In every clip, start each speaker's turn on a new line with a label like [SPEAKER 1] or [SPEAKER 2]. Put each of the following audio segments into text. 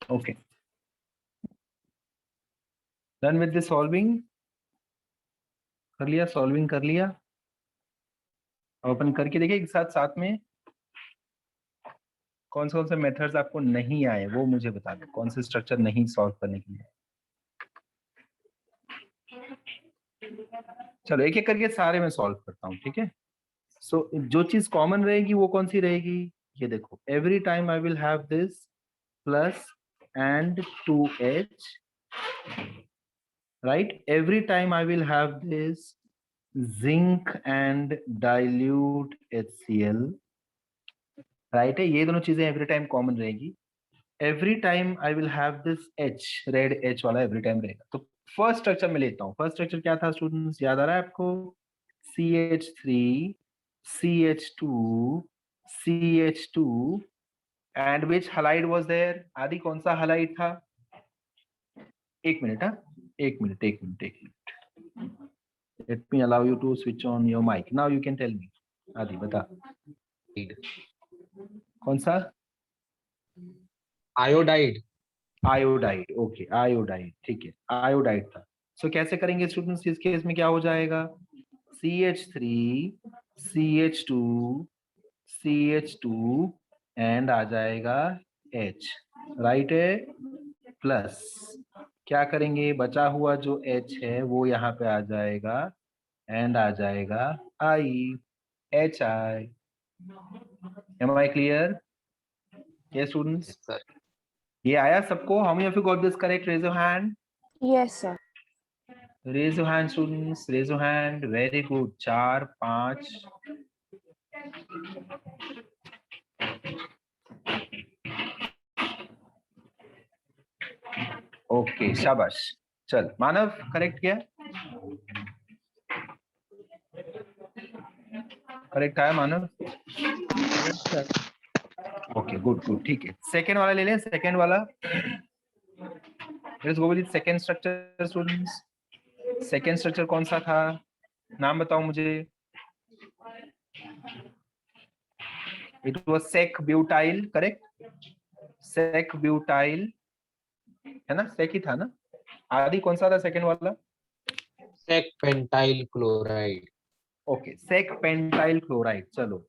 [SPEAKER 1] Okay, done with the solving, कर लिया, solving कर लिया। अब अपन करके देखिए एक साथ साथ में कौन से मेथड्स आपको नहीं आए वो मुझे बता दो, कौन से स्ट्रक्चर नहीं सॉल्व करने के लिए। चलो एक एक करके सारे मैं सॉल्व करता हूँ, ठीक है। सो जो चीज कॉमन रहेगी वो कौन सी रहेगी, ये देखो, every time I will have this plus and 2h, right. Every time I will have this zinc and dilute HCl, right है। ये दोनों चीजें एवरी टाइम कॉमन रहेगी। Every time I will have this H, red H वाला every time रहेगा। तो first structure में लेता हूँ। फर्स्ट स्ट्रक्चर क्या था स्टूडेंट्स, याद आ रहा है आपको? CH3 CH2 CH2 and which halide was there? Aadi कौन सा हलाइड था? एक मिनट, हाँ, एक minute. Let me allow you to switch on your mic, now you can tell me. Aadi बता, कौन सा?
[SPEAKER 2] आयोडाइड।
[SPEAKER 1] आयोडाइड, ओके, आयोडाइड, ठीक है, आयोडाइड था। सो कैसे करेंगे स्टूडेंट्स, इस केस में क्या हो जाएगा? CH3 CH2 CH2 एंड आ जाएगा H, राइट है, प्लस क्या करेंगे, बचा हुआ जो H है वो यहाँ पे आ जाएगा एंड आ जाएगा I, HI। Am I clear? ये स्टूडेंट्स,
[SPEAKER 2] सर
[SPEAKER 1] ये आया सबको? How many of you got this correct? Raise your hand,
[SPEAKER 3] Yes, sir.
[SPEAKER 1] Raise your hand students, raise your hand. Very good, 4 5। Okay, शाबाश। चल मानव, करेक्ट किया? Correct आया मानव? Okay, good good, ठीक है। सेकेंड वाला ले लें, सेकेंड वाला। Let's go with second structure students. Second structure कौन सा था, नाम बताओ मुझे। It was sec butyl, correct? Sec butyl है ना, सेक ही था ना। आदि कौन सा था सेकेंड वाला?
[SPEAKER 2] सेक पेंटाइल क्लोराइड।
[SPEAKER 1] ओके, सेक पेंटाइल क्लोराइड। चलो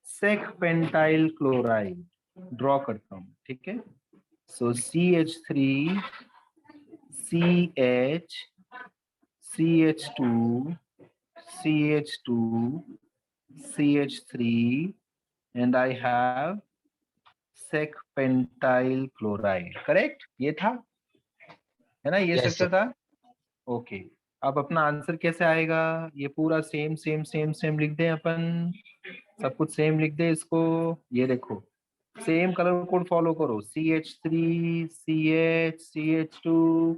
[SPEAKER 1] सेक पेंटाइल क्लोराइड ड्रॉ करता हूँ, ठीक है। सो CH3 CH CH2 CH2 CH3 and I have sec pentyl chloride, correct? ये था, है ना, ये
[SPEAKER 2] Yes,
[SPEAKER 1] स्ट्रक्चर
[SPEAKER 2] sir.
[SPEAKER 1] था। ओके, अब अपना आंसर कैसे आएगा? ये पूरा सेम सेम सेम सेम लिख दें अपन, सब कुछ सेम लिख दे इसको। ये देखो, सेम कलर कोड फॉलो करो। CH3 CH CH2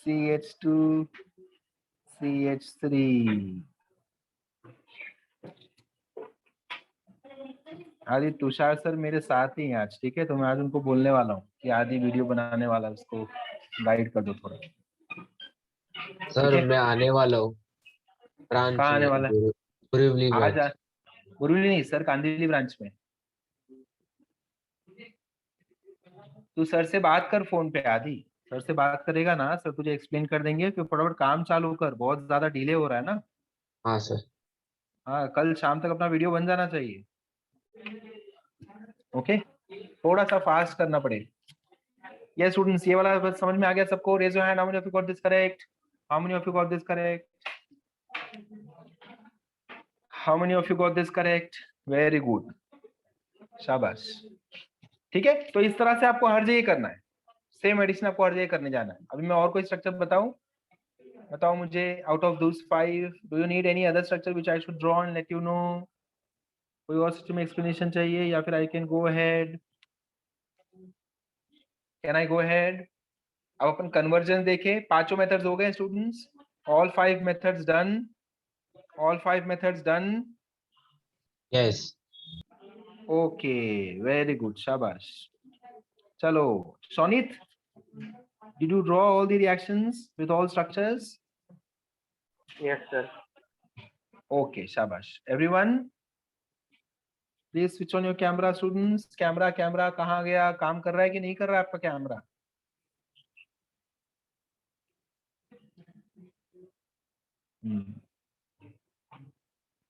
[SPEAKER 1] CH2 CH3। आदि तुषार सर मेरे साथ ही हैं आज, ठीक है, तो मैं आज उनको बोलने वाला हूँ कि आदि वीडियो बनाने वाला है, उसको गाइड कर दो थोड़ा, ठीक
[SPEAKER 2] सर
[SPEAKER 1] है।
[SPEAKER 2] मैं आने वाला हूँ ब्रांच
[SPEAKER 1] कहाँ आने
[SPEAKER 2] में,
[SPEAKER 1] वाला है?
[SPEAKER 2] बोरिवली
[SPEAKER 1] आज
[SPEAKER 2] ब्रांच।
[SPEAKER 1] गुरुजी नहीं सर, कांदिवली ब्रांच में। तू सर से बात कर फोन पे, आदि सर से बात करेगा ना, सर तुझे एक्सप्लेन कर देंगे कि फटाफट काम चालू कर, बहुत ज्यादा डिले हो रहा है ना।
[SPEAKER 2] हाँ सर।
[SPEAKER 1] हाँ, कल शाम तक अपना वीडियो बन जाना चाहिए, ओके। थोड़ा सा फास्ट करना पड़ेगा। ये स्टूडेंट्स, ये वाला बस समझ में आ गया सबको? Raise your hand, how many of you got this correct? How many of you got this correct? How many of you got this correct? Very good, शाबाश। ठीक है, तो इस तरह से आपको हर जगह करना है, सेम एडिशन आपको हर जगह करने जाना है। अभी मैं और कोई स्ट्रक्चर बताऊं? बताओ मुझे, out of those 5 do you need any other structure which I should draw and let you know? कोई और सिस्टम में एक्सप्लेनेशन चाहिए या फिर I can go ahead? Can I go ahead? अब अपन कन्वर्जन देखें, पांचों मेथड्स हो गए students, all 5 methods done, all 5 methods done.
[SPEAKER 2] Yes.
[SPEAKER 1] Okay, very good, शाबाश। चलो Sonit, did you draw all the reactions with all structures?
[SPEAKER 4] Yes, sir.
[SPEAKER 1] Okay, shabash. Everyone, please switch on your camera students. Camera camera कहाँ गया? काम कर रहा है कि नहीं कर रहा है आपका camera?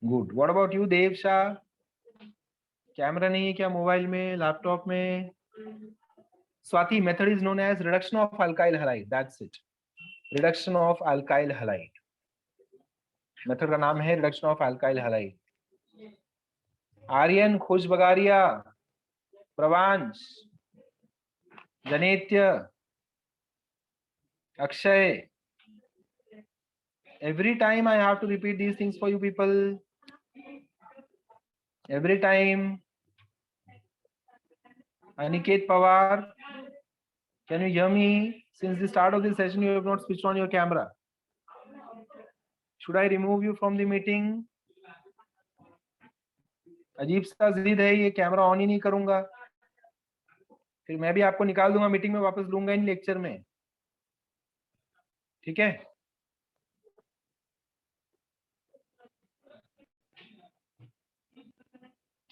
[SPEAKER 1] Good. What about you Dev Shah? Camera नहीं है क्या मोबाइल में, लैपटॉप में? Swati, method is known as reduction of alkyl halide, that's it. Reduction of alkyl halide, method का नाम है reduction of alkyl halide. Aryan, Khush Bagaria, प्रवांश, जनेत्य, Akshay, every time I have to repeat these things for you people. Every time. Aniket Pawar, can you hear me? Since the start of the session, you have not switched on your camera. Should I remove you from the meeting? अजीब सा जिद है ये, camera on ही नहीं करूंगा, फिर मैं भी आपको निकाल दूंगा मीटिंग में, वापस लूंगा इन लेक्चर में, ठीक है?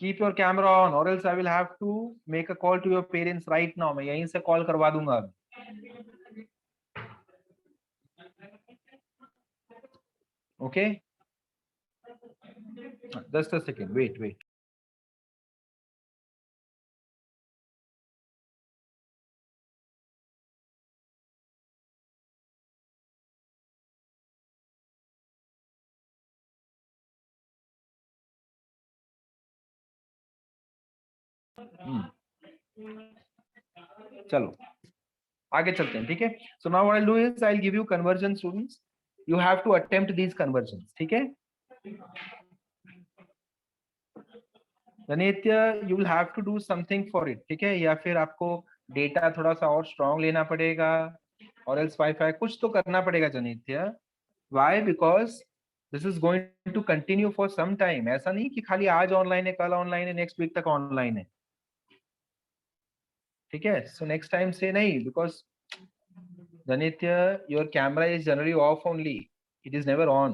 [SPEAKER 1] Keep your camera on or else I will have to make a call to your parents right now. मैं यहीं से कॉल करवा दूंगा अब। Okay? Just a second. Wait. चलो आगे चलते हैं, ठीक है? So now what I'll do is I'll give you conversion students. You have to attempt these conversions, ठीक है? जनित्य, you will have to do something for it, ठीक है? या फिर आपको डेटा थोड़ा सा और स्ट्रॉन्ग लेना पड़ेगा, और else वाईफाई कुछ तो करना पड़ेगा जनित्य। Why? Because this is going to continue for some time. ऐसा नहीं कि खाली आज ऑनलाइन है, कल ऑनलाइन है, नेक्स्ट वीक तक ऑनलाइन है, ठीक है? So next time say नहीं, because Danitya, your camera is generally off only. It is never on.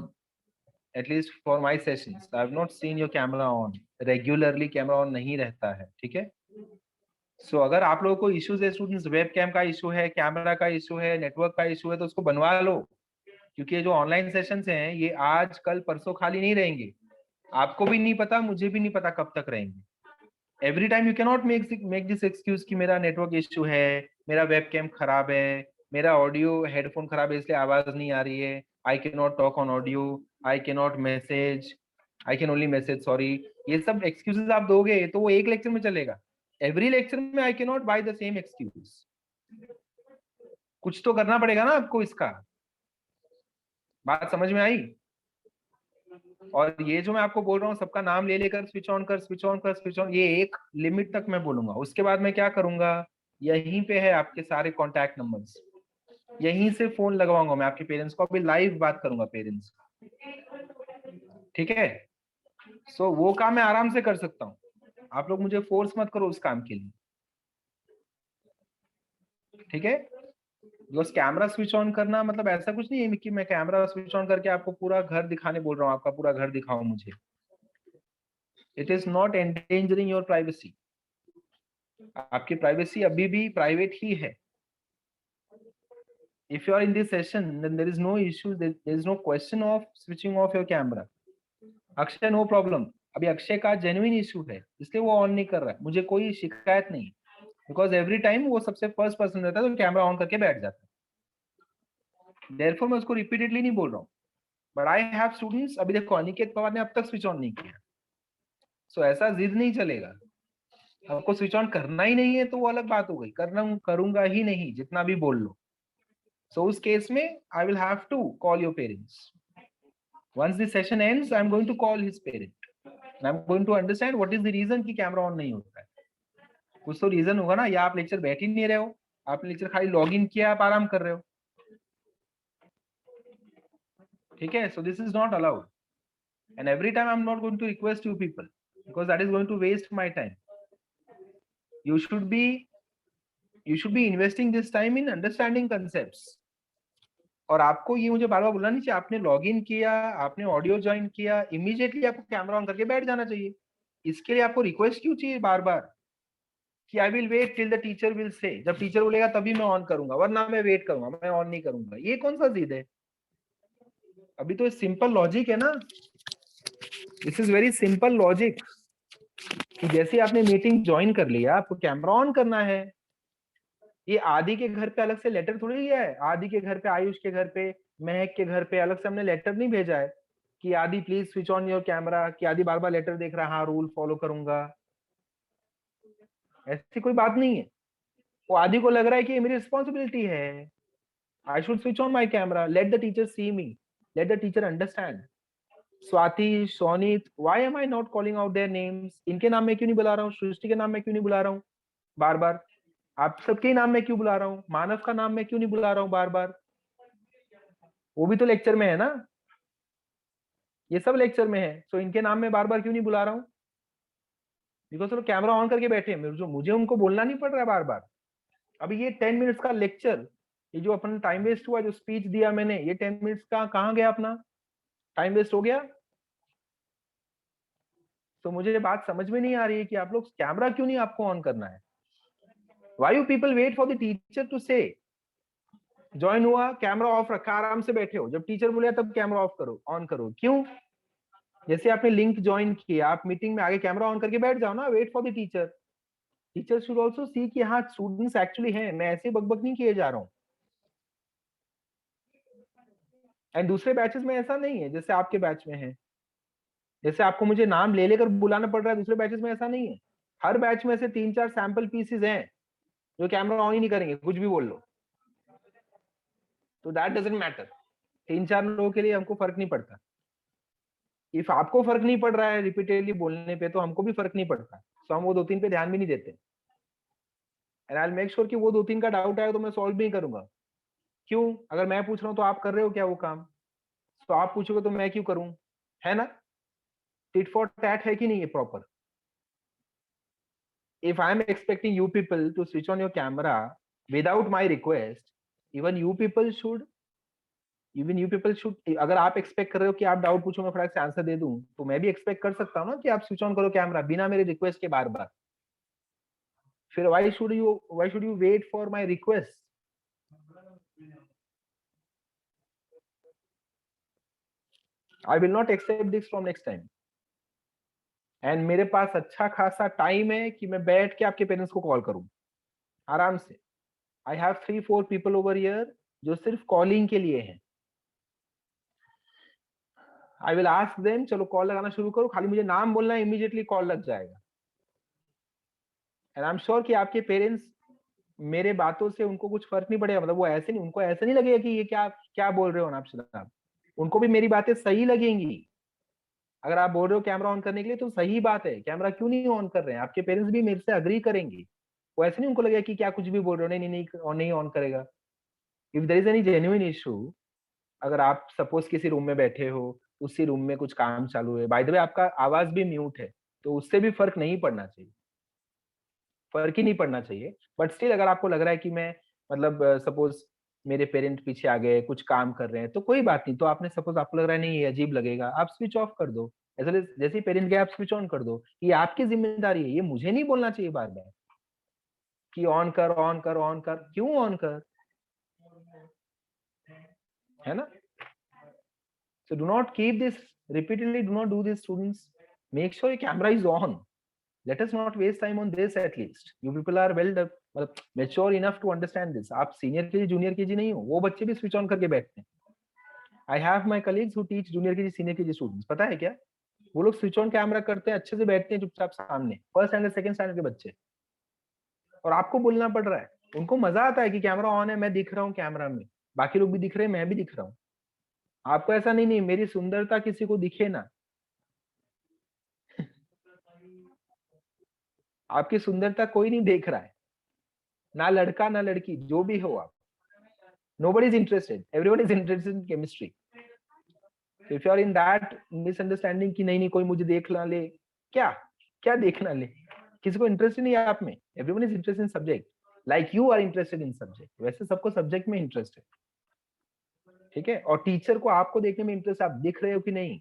[SPEAKER 1] At least for my sessions, I have not seen your camera on. Regularly camera on नहीं रहता है, ठीक है? So अगर आप लोगों को इश्यूज है स्टूडेंट्स, वेब कैम का इशू है, कैमरा का इशू है, नेटवर्क का इशू है, तो उसको बनवा लो, क्योंकि ये जो ऑनलाइन सेशंस हैं ये आज कल परसों खाली नहीं रहेंगे। आपको भी नहीं पता, मुझे भी नहीं पता कब तक रहेंगे। Every time you can not make this excuse कि मेरा नेटवर्क इशू है, मेरा वेब कैम खराब है, मेरा ऑडियो हेडफोन खराब है इसलिए आवाज नहीं आ रही है, आई can not talk on audio, I can not message, I can only message, sorry. ये सब एक्सक्यूजेस आप दोगे तो वो एक लेक्चर में चलेगा। एवरी लेक्चर में आई can not by the same excuse. कुछ तो करना पड़ेगा ना आपको इसका। बात समझ में आई? और ये जो मैं आपको बोल रहा हूँ सबका नाम ले लेकर स्विच ऑन कर, स्विच ऑन कर, स्विच ऑन, ये एक लिमिट तक मैं बोलूंगा। उसके बाद मैं क्या करूंगा, यहीं पे है आपके सारे कॉन्टैक्ट नंबर्स, यहीं से फोन लगवाऊंगा मैं आपके पेरेंट्स को, अभी लाइव बात करूंगा पेरेंट्स, ठीक है? सो वो काम मैं आराम से कर सकता हूँ, आप लोग मुझे फोर्स मत करो उस काम के लिए, ठीक है? बिकॉज कैमरा स्विच ऑन करना मतलब ऐसा कुछ नहीं है कि मैं कैमरा स्विच ऑन करके आपको पूरा घर दिखाने बोल रहा हूँ, आपका पूरा घर दिखाओ मुझे। It is not endangering your privacy. आपकी प्राइवेसी अभी भी प्राइवेट ही है। If you are in this session, then there is no issue, there is no question of switching off your camera. Akshay, no problem. अभी अक्षय का जेन्युइन इशू है इसलिए वो on नहीं कर रहा है, मुझे कोई शिकायत नहीं, बिकॉज एवरी टाइम वो सबसे फर्स्ट पर्सन रहता है तो कैमरा ऑन करके बैठ जाता है। देयरफॉर मैं उसको रिपीटेडली नहीं बोल रहा हूँ, बट आई हैव स्टूडेंट्स। अभी देखो अनिकेत पवार ने अब तक स्विच ऑन नहीं किया, सो ऐसा जिद नहीं चलेगा। आपको स्विच ऑन करना ही नहीं है तो वो अलग बात हो गई, करना करूंगा ही नहीं जितना भी बोल लो। सो उस केस में I will have to call your parents. Once the session ends, I'm going to call his parent. And I'm going to understand what is the reason कि कैमरा ऑन नहीं होता है। कुछ तो रीजन होगा ना, या आप लेक्चर बैठ ही नहीं रहे हो, आपने लेक्चर खाली लॉग इन किया, आप आराम कर रहे हो, ठीक है? So this is not allowed. And every time I'm not going to request you people because that is going to waste my time. You should be investing this time in understanding concepts. और आपको ये मुझे बार बार बोलना नहीं चाहिए, आपने log in किया, आपने ऑडियो ज्वाइन किया, इमीडिएटली आपको कैमरा ऑन करके बैठ जाना चाहिए। इसके लिए आपको रिक्वेस्ट क्यों चाहिए बार बार कि I will wait till the teacher will say, जब टीचर बोलेगा तभी मैं ऑन करूंगा, वरना मैं वेट करूंगा, मैं ऑन नहीं करूंगा? ये कौन सा जिद है? अभी तो सिंपल लॉजिक है ना, this is very simple logic कि जैसे आपने मीटिंग ज्वाइन कर लिया, आपको कैमरा ऑन करना है। ये आदि के घर पे अलग से लेटर थोड़ी लिया है, आदि के घर पे, आयुष के घर पे, महक के घर पे अलग से हमने लेटर नहीं भेजा है कि आदि please switch on your camera, कि आदि बार बार लेटर देख रहा है, हाँ रूल फॉलो करूंगा। ऐसी कोई बात नहीं है। वो आदि को लग रहा है कि ये मेरी रिस्पॉन्सिबिलिटी है, I should switch on my camera, let the teacher see me, let the teacher understand. Swati, Sonit, why am I not calling out their names? इनके नाम में क्यों नहीं बुला रहा हूँ? सृष्टि के नाम में क्यों नहीं बुला रहा हूँ बार बार? आप सबके नाम में क्यों बुला रहा हूँ? मानव का नाम में क्यों नहीं बुला रहा हूँ बार बार? वो भी तो लेक्चर में है ना, ये सब लेक्चर में है, तो इनके नाम में बार बार क्यों नहीं बुला रहा हूँ? बिकॉज वो कैमरा ऑन करके बैठे हैं, जो मुझे उनको बोलना नहीं पड़ रहा है बार बार। अभी ये 10 मिनट्स का लेक्चर, ये जो अपन टाइम वेस्ट हुआ, जो स्पीच दिया मैंने, ये 10 मिनट्स का कहाँ गया? अपना टाइम वेस्ट हो गया। तो मुझे बात समझ में नहीं आ रही है कि आप लोग कैमरा क्यों नहीं आपको ऑन करना है? Why you people wait for the teacher to say? Join हुआ, कैमरा ऑफ रखा, आराम से बैठे हो, जब टीचर बोले तब कैमरा ऑफ करो, ऑन करो। क्यों? जैसे आपने लिंक ज्वाइन किया, आप मीटिंग में आगे कैमरा ऑन करके बैठ जाओ ना, wait for the teacher. Teacher should also see कि हाँ स्टूडेंट्स एक्चुअली हैं, मैं ऐसे बकबक नहीं किए जा रहा हूँ। एंड दूसरे बैचेस में ऐसा नहीं है जैसे आपके बैच में है, जैसे आपको मुझे नाम ले लेकर बुलाना पड़ रहा है, दूसरे बैचेस में ऐसा नहीं है। हर बैच में से 3-4 सैंपल पीसेस हैं जो कैमरा ऑन ही नहीं करेंगे, कुछ भी बोल लो, तो दैट डजंट मैटर। 3-4 लोगों के लिए हमको फर्क नहीं पड़ता। इफ आपको फर्क नहीं पड़ रहा है रिपीटेडली बोलने पे, तो हमको भी फर्क नहीं पड़ता, तो हम वो 2-3 पे ध्यान भी नहीं देते। And I will make sure कि वो 2-3 का डाउट आया तो मैं सॉल्व भी करूंगा। क्यों? अगर मैं पूछ रहा हूँ तो आप कर रहे हो क्या वो काम? तो आप पूछोगे तो मैं क्यों करूं? है ना? टिट फॉर टैट है कि नहीं ये proper? if I am expecting you people to switch on your camera without my request, even you people should, अगर आप एक्सपेक्ट कर रहे हो कि आप डाउट पूछो मैं फटाक से आंसर दे दूं, तो मैं भी एक्सपेक्ट कर सकता हूं ना कि आप स्विच ऑन करो कैमरा बिना मेरे रिक्वेस्ट के बार बार। फिर why should you wait for my request? I will not accept this from next time. And मेरे पास अच्छा खासा टाइम है कि मैं बैठ के आपके पेरेंट्स को कॉल करूं आराम से। I have 3-4 people over here जो सिर्फ कॉलिंग के लिए हैं। आई विल आस्क देम, चलो कॉल लगाना शुरू करो, खाली मुझे नाम बोलना है, इमीडिएटली कॉल लग जाएगा। एंड आई एम श्योर कि आपके पेरेंट्स, मेरे बातों से उनको कुछ फर्क नहीं पड़ेगा, मतलब वो ऐसे नहीं, उनको ऐसे नहीं लगेगा कि ये क्या क्या बोल रहे हो अनाप शनाप। उनको भी मेरी बातें सही लगेंगी। अगर आप बोल रहे हो कैमरा ऑन करने के लिए तो सही बात है, कैमरा क्यों नहीं ऑन कर रहे हैं? आपके पेरेंट्स भी मेरे से अग्री करेंगे। वो ऐसे नहीं उनको लगेगा कि क्या कुछ भी बोल रहे हो, नहीं नहीं नहीं, नहीं ऑन करेगा। If there is any genuine issue, अगर आप सपोज किसी रूम में बैठे हो, उसी रूम में कुछ काम चालू है, बाय द वे आपका आवाज भी म्यूट है, तो उससे भी फर्क नहीं पड़ना चाहिए, फर्क ही नहीं पड़ना चाहिए। बट स्टिल अगर आपको लग रहा है कि मैं, मतलब सपोज मेरे पेरेंट पीछे आ गए, कुछ काम कर रहे हैं, तो कोई बात नहीं। तो आपने सपोज आपको लग रहा है नहीं ये अजीब लगेगा, आप स्विच ऑफ कर दो। ऐसा जैसे ही पेरेंट गए आप स्विच ऑन कर दो। ये आपकी जिम्मेदारी है, ये मुझे नहीं बोलना चाहिए बार बार कि ऑन कर ऑन कर ऑन कर। क्यों ऑन कर? है ना? So do not keep this repeatedly. Do not do this, students. Make sure your camera is on. Let us not waste time on this at least. You people are mature enough to understand this. आप senior के जी junior के जी नहीं हो, वो बच्चे भी switch on करके बैठते हैं। I have my colleagues who teach junior के जी सीनियर के जी स्टूडेंट्स, पता है क्या? वो लोग स्विच ऑन कैमरा करते हैं, अच्छे से बैठते हैं चुपचाप सामने, फर्स्ट स्टैंडर्ड सेकंड स्टैंडर्ड के बच्चे। और आपको बोलना पड़ रहा है। उनको मजा आता है कि कैमरा ऑन है, मैं दिख रहा हूँ कैमरा में, बाकी लोग भी दिख रहे हैं, मैं भी दिख रहा हूँ। आपको ऐसा नहीं, मेरी सुंदरता किसी को दिखे ना, आपकी सुंदरता कोई नहीं देख रहा है, ना लड़का ना लड़की, जो भी हो आप। nobody is interested, everyone is interested in chemistry. So if you are in that misunderstanding कि नहीं नहीं कोई मुझे देख ना ले, क्या क्या देखना ले? किसी को इंटरेस्ट नहीं है आप में। everyone is interested in subject, like you are interested in subject, वैसे सबको सब्जेक्ट में इंटरेस्ट है। ठीक है? और टीचर को आपको देखने में इंटरेस्ट, आप दिख रहे हो कि नहीं,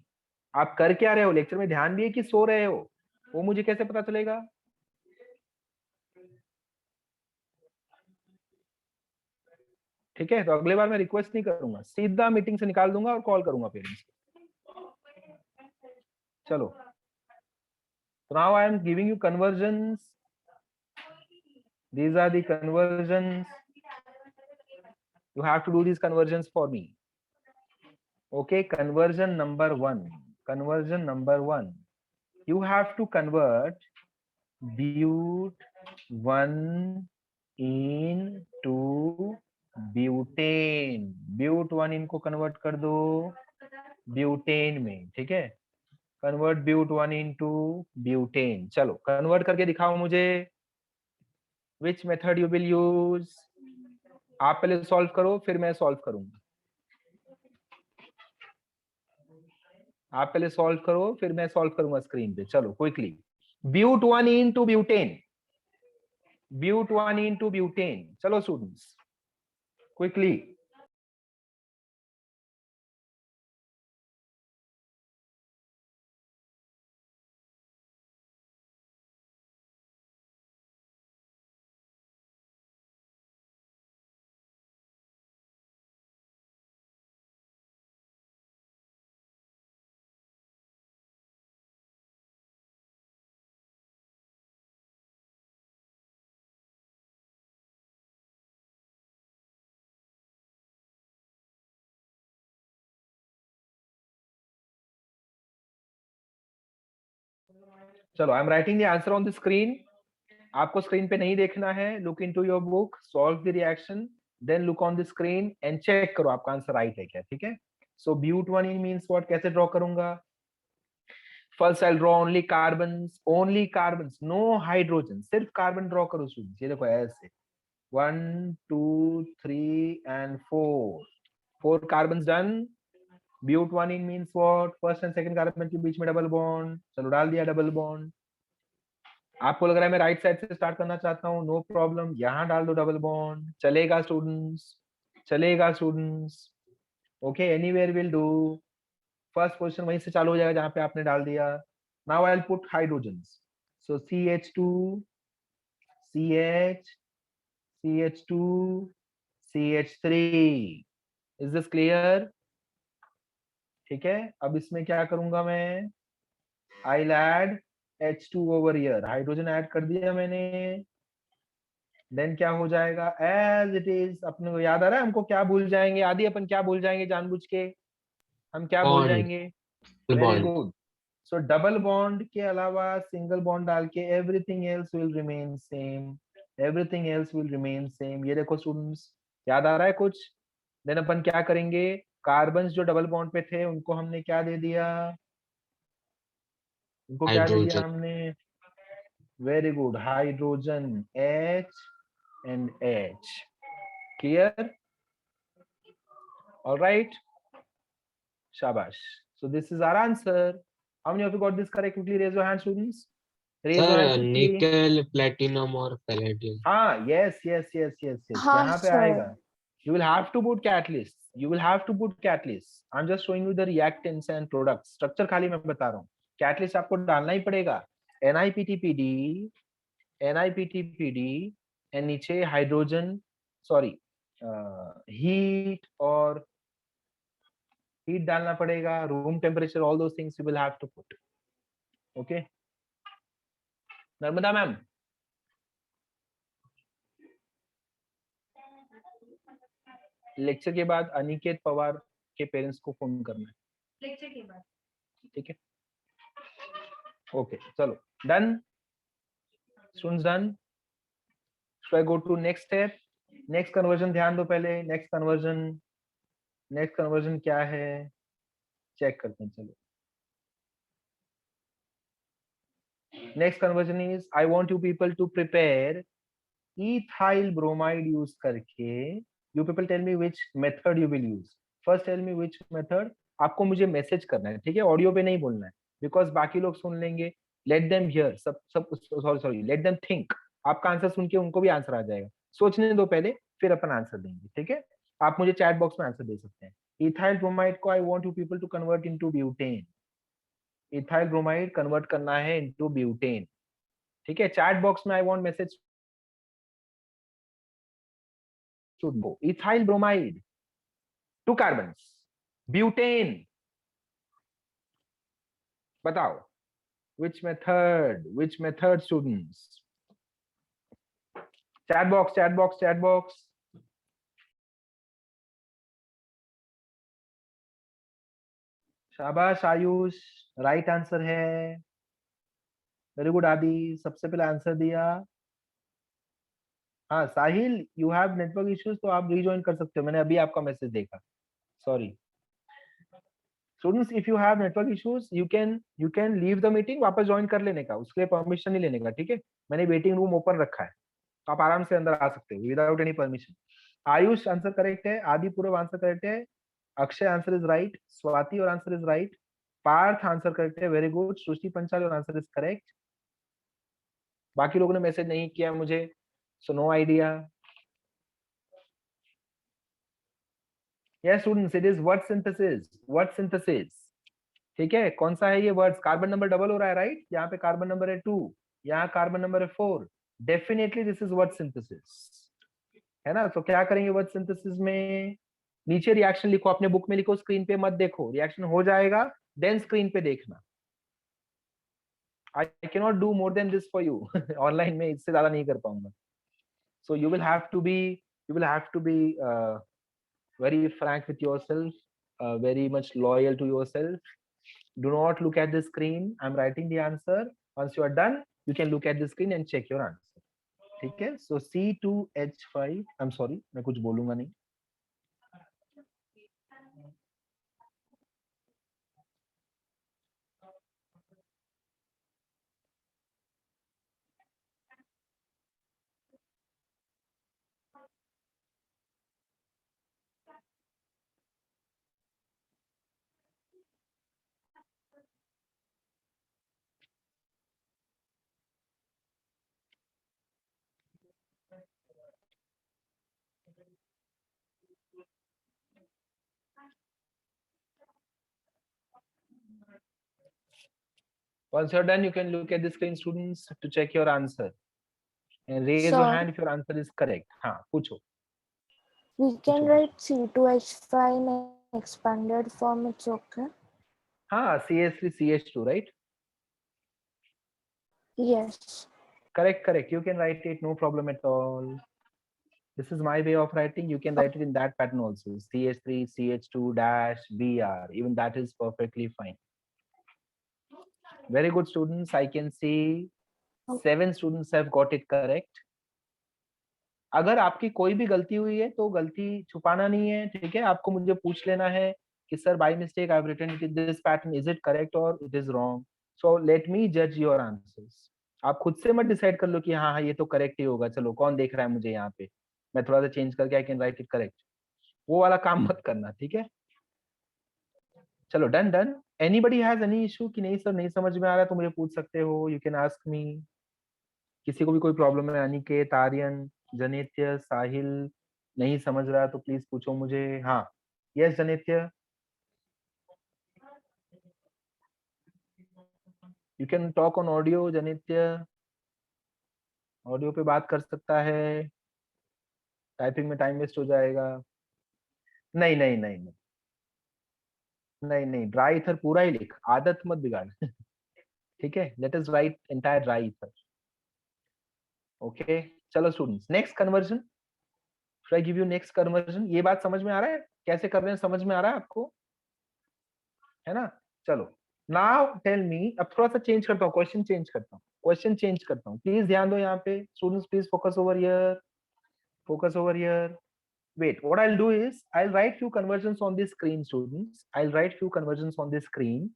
[SPEAKER 1] आप कर क्या रहे हो, लेक्चर में ध्यान भी है कि सो रहे हो, वो मुझे कैसे पता चलेगा? ठीक है, तो अगले बार मैं रिक्वेस्ट नहीं करूंगा, सीधा मीटिंग से निकाल दूंगा और कॉल करूंगा पेरेंट्स को। चलो, now I am giving you convergence. These are the conversions. You have to do these conversions for me. Okay, conversion number one. Conversion number one. You have to convert but1 into butane. but1 इनको convert कर दो butane में. ठीक है, convert but1 into butane. चलो convert करके दिखाओ मुझे. Which method you will use? आप पहले सॉल्व करो फिर मैं सॉल्व करूंगा. आप पहले सॉल्व करो फिर मैं सॉल्व करूंगा स्क्रीन पे. चलो quickly. but1 into butane. but1 into butane. चलो स्टूडेंट्स क्विकली. चलो I am writing the answer on the screen. आपको स्क्रीन पे नहीं देखना है. Look into your book, solve the reaction, then look on the screen and check करो आपका answer right है क्या. ठीक है, सो but1 मींस व्हाट? कैसे ड्रॉ करूंगा? First I draw only carbons, no hydrogen, सिर्फ कार्बन ड्रॉ करो स्टूडेंट्स. ये देखो ऐसे 1 2 3 and 4 carbons done. but1 means what? First and second carbon के बीच में डबल बॉन्ड. चलो डाल दिया डबल बॉन्ड. आपको लग रहा है मैं राइट साइड से स्टार्ट करना चाहता हूँ, नो प्रॉब्लम, यहां डाल दो डबल बॉन्ड. चलेगा स्टूडेंट्स, चलेगा students. Okay, anywhere will do. First position वहीं से चालू हो जाएगा जहां पे आपने डाल दिया. Now I will put hydrogens. So CH2 CH CH2 CH3. Is this clear? ठीक है, अब इसमें क्या करूंगा मैं? I add H2 over here. Hydrogen add कर दिया मैंने. देन क्या हो जाएगा? As it is. अपने को याद आ रहा है हमको क्या भूल जाएंगे? आदि अपन क्या भूल जाएंगे जानबूझ के? हम क्या भूल
[SPEAKER 2] बॉन्ड,
[SPEAKER 1] जाएंगे? Very
[SPEAKER 2] bond.
[SPEAKER 1] गुड. सो डबल बॉन्ड के अलावा सिंगल बॉन्ड डाल के everything else will remain same. Everything else will remain same. ये देखो स्टूडेंट्स, याद आ रहा है कुछ? देन अपन क्या करेंगे? कार्बन जो डबल बॉन्ड पे थे उनको हमने क्या दे दिया? उनको क्या दे दिया
[SPEAKER 2] हाइड्रोजन.
[SPEAKER 1] हमने? Very good, hydrogen H and H. Clear? All right. Shabash. So this is our answer. How many of you got this correct? Quickly raise your hand, students. Raise your hand
[SPEAKER 2] sir
[SPEAKER 1] quickly.
[SPEAKER 2] निकल, platinum और palladium.
[SPEAKER 1] हाँ, yes.
[SPEAKER 3] हाँ
[SPEAKER 1] यहाँ पे
[SPEAKER 3] sir.
[SPEAKER 1] आएगा. You will have to put catalyst. You will have to put catalyst. I'm just showing you the reactants and products. Structure खाली मैं बता रहा हूँ. Catalyst आपको डालना ही पड़ेगा. NiPTPD, NiPTPD, and नीचे हाइड्रोजन, सॉरी, हीट और हीट डालना पड़ेगा. Room temperature, all those things you will have to put. Okay, Narmada ma'am. Lecture के बाद अनिकेत पवार के पेरेंट्स को फोन करना है. लेक्चर के बाद, ठीक है? ओके, चलो done students, done. Shall I go to next step? Next conversion ध्यान दो पहले. नेक्स्ट कन्वर्जन क्या है चेक करते हैं. चलो, next conversion is I want you people to prepare ethyl bromide use करके. You people tell me which method you will use. First tell me which method. आपको मुझे मैसेज करना है, ठीक है? ऑडियो पे नहीं बोलना है, बिकॉज बाकी लोग सुन लेंगे. लेट देम हियर, सब सॉरी, लेट देम थिंक. आपका आंसर सुन के उनको भी आंसर आ जाएगा. सोचने दो पहले, फिर अपन आंसर देंगे. ठीक है, आप मुझे चैट बॉक्स में आंसर दे सकते हैं. ethyl bromide को I want you people to convert into butane. Ethyl bromide convert करना है इनटू ब्यूटेन, ठीक है। चैट बॉक्स में I want message to go. Ethyl bromide 2 carbons, butane, बताओ which method students? Chat box. शाबाश Ayush, right answer है, very good Adi, सबसे पहले आंसर दिया। हाँ Sahil, you have network issues, तो आप रीजॉइन कर सकते हो, मैंने अभी आपका मैसेज देखा, sorry. Students if you have network issues you can leave the meeting, वापस ज्वाइन कर लेने का, उसके लिए परमिशन नहीं लेने का, ठीक है। मैंने वेटिंग रूम ओपन रखा है, तो आप आराम से अंदर आ सकते हो without any permission. Ayush answer correct है, आदि पूर्व आंसर करेक्ट है, Akshay answer is right, Swati और answer is right, Parth answer correct है, वेरी गुड, सृष्टि पंचाल और आंसर इज करेक्ट। बाकी लोगों ने मैसेज नहीं किया मुझे, so no idea. Yes students, it is Wurtz synthesis, ठीक है। कौन सा है ये वर्ड्स? कार्बन नंबर डबल हो रहा है, राइट? यहाँ पे कार्बन नंबर है 2, यहाँ कार्बन नंबर है 4, definitely this is Wurtz synthesis, है ना। तो क्या करेंगे वर्ड सिंथेसिस में? नीचे रिएक्शन लिखो, अपने बुक में लिखो, स्क्रीन पे मत देखो, रिएक्शन हो जाएगा देन स्क्रीन पे देखना। I can not do more than this for you, online में इससे ज्यादा नहीं कर पाऊंगा। So you will have to be very frank with yourself, very much loyal to yourself. Do not look at the screen, I'm writing the answer. Once you are done, you can look at the screen and check your answer, ठीक है। So C2H5, I'm sorry, मैं कुछ बोलूंगा नहीं। Once you're done, you can look at the screen, students, to check your answer and raise your
[SPEAKER 3] Sir,
[SPEAKER 1] hand if your answer is correct. हाँ पूछो।
[SPEAKER 3] we can
[SPEAKER 1] पूछो।
[SPEAKER 3] write C2H5 in expanded form, it's okay?
[SPEAKER 1] हाँ CH3CH2, right?
[SPEAKER 3] Yes.
[SPEAKER 1] Correct, you can write it, no problem at all. This is my way of writing, you can write it in that pattern also, CH3 CH2 dash Br, even that is perfectly fine. Very good students, I can see 7 students have got it correct. अगर आपकी कोई भी गलती हुई है तो गलती छुपाना नहीं है, ठीक है। आपको मुझे पूछ लेना है कि sir by mistake I have written it in this pattern, is it correct और it is wrong. So let me जज योर आंसर्स। आप खुद से मत डिसाइड कर लो कि हाँ हाँ ये तो करेक्ट ही होगा, चलो कौन देख रहा है मुझे यहाँ पे, मैं थोड़ा सा चेंज करके I can write it correct, वो वाला काम मत करना, ठीक है। चलो done. Anybody has any issue कि नहीं सर नहीं समझ में आ रहा है तो मुझे पूछ सकते हो, यू कैन आस्क मी। किसी को भी कोई प्रॉब्लम है? अनिकेत, आर्यन, जनित्य, साहिल, नहीं समझ रहा तो प्लीज पूछो मुझे। हाँ yes Janitya, you can talk on audio. Janitya audio पे बात कर सकता है, टाइपिंग में टाइम वेस्ट हो जाएगा। नहीं, ड्राई ईथर पूरा ही लिख, आदत मत बिगाड़। ठीक है, let us write entire dry ether. Okay चलो students, next conversion, should I give you next conversion? ये बात समझ में आ रहा है कैसे कर रहे हैं, समझ में आ रहा है आपको, है ना। चलो नाउ टेल मी, अब थोड़ा सा चेंज करता हूँ, क्वेश्चन चेंज करता हूँ, प्लीज ध्यान दो यहाँ पे students, please focus over here. Wait, what I'll do is I'll write few conversions on the screen, students. I'll write few conversions on the screen.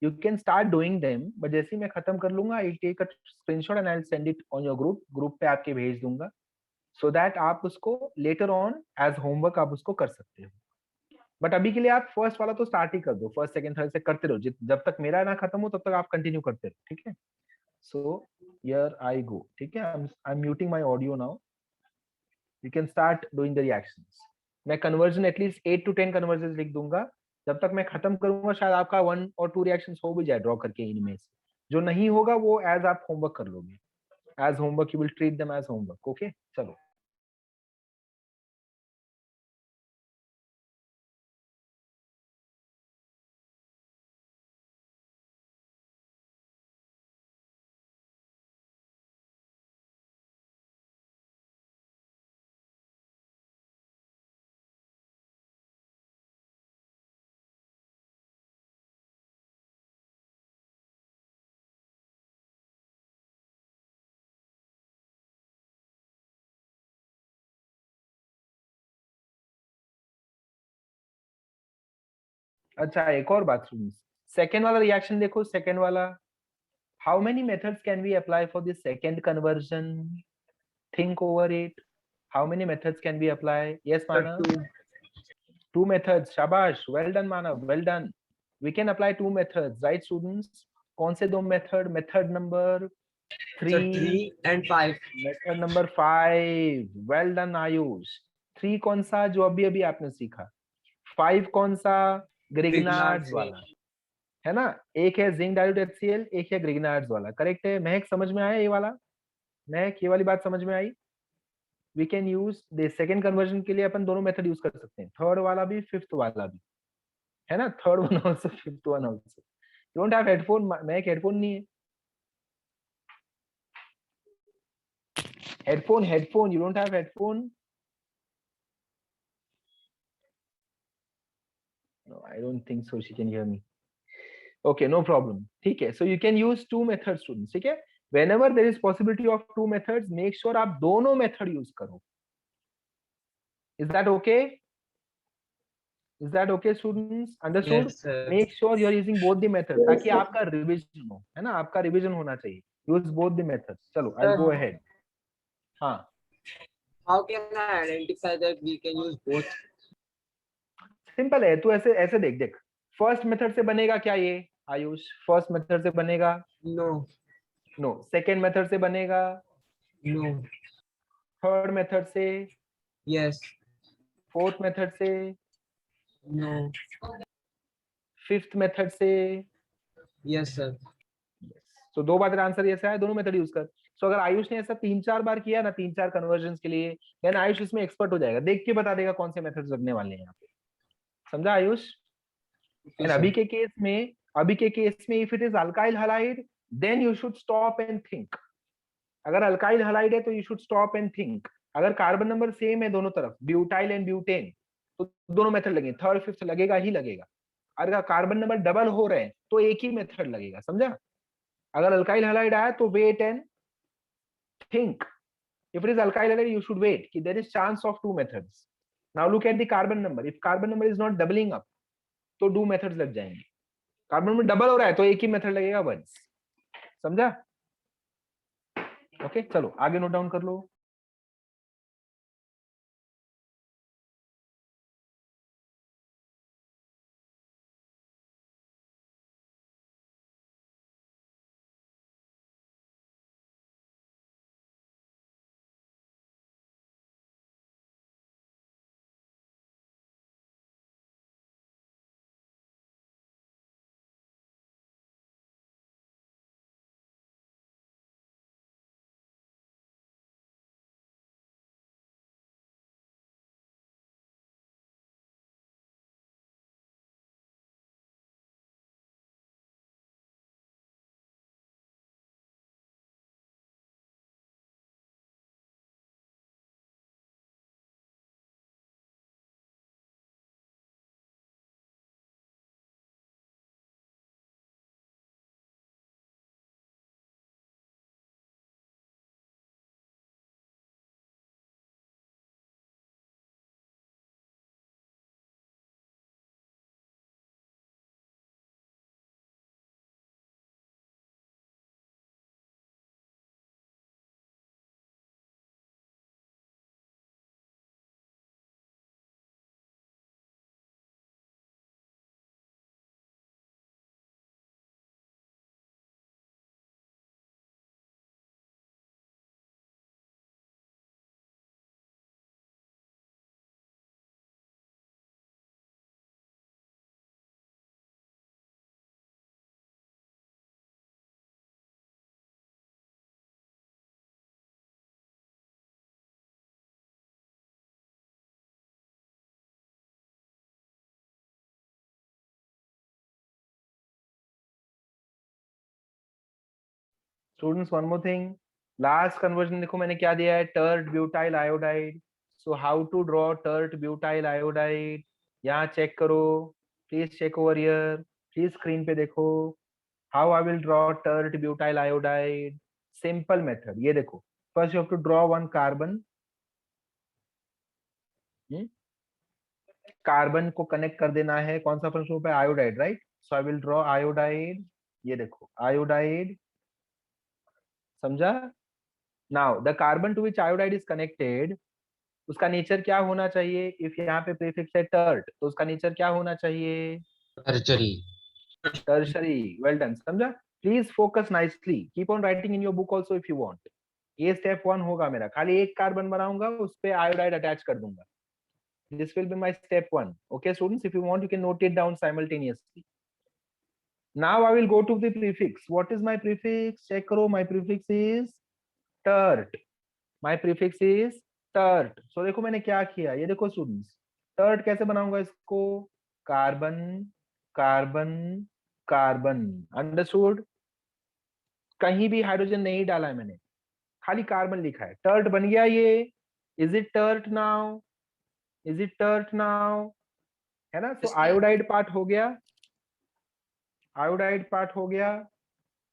[SPEAKER 1] You can start doing them, but जैसे ही मैं खत्म कर लूंगा, I'll take a screenshot and I'll send it on your group पे आपके भेज दूंगा, so that आप उसको later on as homework आप उसको कर सकते हो। बट अभी के लिए आप फर्स्ट वाला तो स्टार्ट ही कर दो, फर्स्ट सेकंड थर्ड से करते रहो, जब तक मेरा ना खत्म हो तब तक आप कंटिन्यू करते रहो, ठीक है। सो हियर आई गो, ठीक है, I am muting my audio now, you can start doing the reactions. मैं conversion at least 8 to 10 conversions लिख दूंगा, जब तक मैं खत्म करूंगा शायद आपका 1 और 2 रिएक्शंस हो भी जाए ड्रॉ करके इनमें से। जो नहीं होगा वो एज आप होमवर्क कर लोगे, as homework, you will treat them as homework. Okay चलो। अच्छा एक और बात सुनिए, सेकेंड वाला रिएक्शन देखो, सेकेंड वाला, how many methods can we apply for this second conversion? Think over it, how many methods can we apply? Yes Manav? Two methods, shabash, well done Manav, well done. We can apply two methods, right students? कौन से दो method? Method number 3,
[SPEAKER 2] 3 and 5.
[SPEAKER 1] Method number 5, well done Ayush. 3 कौन सा जो अभी अभी आपने सीखा, 5 कौन सा? ग्रिग्नार्ड्स वाला, है ना? एक है जिंक डाइल्यूट HCl, एक है ग्रिग्नार्ड्स वाला, करेक्ट है। महक समझ में आया ये वाला? महक ये वाली बात समझ में आई? We can use the second conversion के लिए अपन दोनों मेथड यूज कर सकते हैं, थर्ड वाला भी फिफ्थ वाला भी, है ना? Third one also, fifth one also. You don't have headphone? मैं एक हेडफोन नहीं है, headphone headphone, you don't have headphone? No I don't think so she can hear me. Okay no problem, ठीक है। So you can use two method students, ठीक है। whenever there is possibility of two methods, make sure आप दोनों method use करो। is that okay? Is that okay students? Understood?
[SPEAKER 2] Yes, sir.
[SPEAKER 1] Make sure you are using both the methods ताकि आपका revision हो, है ना? आपका रिवीजन होना चाहिए। Use both the methods. चलो आई गो अहेड। हाँ
[SPEAKER 2] How can I identify that we can use both?
[SPEAKER 1] Simple है, तू ऐसे ऐसे देख देख, फर्स्ट मेथड से बनेगा क्या ये आयुष? फर्स्ट मेथड से बनेगा?
[SPEAKER 2] No.
[SPEAKER 1] नो। सेकेंड मेथड से बनेगा?
[SPEAKER 2] No.
[SPEAKER 1] थर्ड मेथड से?
[SPEAKER 2] Yes.
[SPEAKER 1] फोर्थ मेथड से?
[SPEAKER 2] No.
[SPEAKER 1] फिफ्थ मेथड से?
[SPEAKER 2] Yes, sir.
[SPEAKER 1] तो दो बार आंसर ऐसा है, दोनों मेथड यूज कर। सो अगर आयुष ने ऐसा 3-4 बार किया ना, 3-4 कन्वर्जन के लिए, देन आयुष इसमें एक्सपर्ट हो जाएगा, देख के बता देगा कौन से मेथड्स लगने वाले हैं यहाँ पे। समझा आयुष?
[SPEAKER 2] Okay,
[SPEAKER 1] and
[SPEAKER 2] sir.
[SPEAKER 1] अभी के केस में if it is alkyl halide, then you should stop and think. अगर अल्काइल हलाइड है तो you should stop and think. अगर कार्बन नंबर सेम है दोनों तरफ, ब्यूटाइल एंड ब्यूटेन, तो दोनों मेथड लगेंगे, थर्ड फिफ्थ लगेगा ही लगेगा। अगर कार्बन नंबर डबल हो रहे हैं तो एक ही मेथड लगेगा, समझा? अगर अल्काइल हलाइड आया तो wait and think. If it is alkyl halide, you should wait. There is chance of two methods. Now look at the carbon number. If carbon number is not doubling up, तो दो methods लग जाएंगे। Carbon number double हो रहा है तो एक ही method लगेगा बस। समझा? ओके चलो आगे नोट डाउन कर लो। Students one more thing, last conversion देखो मैंने क्या दिया है, tert butyl iodide. So how to draw tert butyl iodide, यहाँ चेक करो, please check over here, please screen पे देखो, how I will draw tert butyl iodide. Simple method, ये देखो, first you have to draw one carbon, carbon को connect कर देना है, कौन सा फर्स्ट ग्रुप है, iodide, right. So I will draw iodide, ये देखो आयोडाइड, समझा। Now the carbon to which iodide is connected, उसका नेचर क्या होना चाहिए, इफ यहाँ पे प्रीफिक्स है टर्ट तो उसका नेचर क्या होना चाहिए,
[SPEAKER 4] टर्चरी।
[SPEAKER 1] टर्शरी। वेल डन, समझा। Please focus nicely, keep on writing in your book also if you want. ये स्टेप 1 होगा मेरा, खाली एक कार्बन बनाऊंगा, उस पे आयोडाइड अटैच कर दूंगा। This will be my step 1. Okay, students, if you want, you can note it down simultaneously. Now I will go to the prefix. What is my prefix? Check karo, my prefix is tert. My prefix is tert. So देखो मैंने क्या किया, ये देखो students, tert कैसे बनाऊंगा इसको, carbon carbon carbon, understood. कहीं भी हाइड्रोजन नहीं डाला है मैंने, खाली कार्बन लिखा है, टर्ट बन गया ये। Is it tert now, is it tert now, है ना। सो आयोडाइड पार्ट हो गया, आयोडाइड पार्ट हो गया,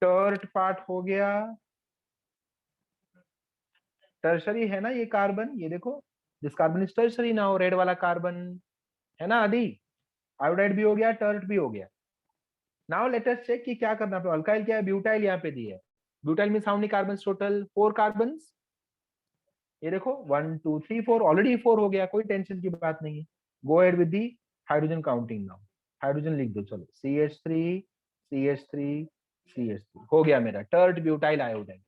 [SPEAKER 1] टर्ट पार्ट हो गया, टर्शरी है ना ये कार्बन, ये देखो, this carbon is tertiary now, red वाला कार्बन, है ना आदि। आयोडाइड भी हो गया, टर्ट भी हो गया। नाउ लेट अस चेक कि क्या करना है। अल्काइल क्या है, ब्यूटाइल यहाँ पे दिया है। Butyl means how many carbons total, 4 carbons. ये देखो 1 2 3 4, ऑलरेडी 4 हो गया, कोई टेंशन की बात नहीं है। Go ahead with the hydrogen counting now. Hydrogen लिख दो, चलो CH3 CH3 CH3 हो गया मेरा टर्ट ब्यूटाइल आयोडाइड।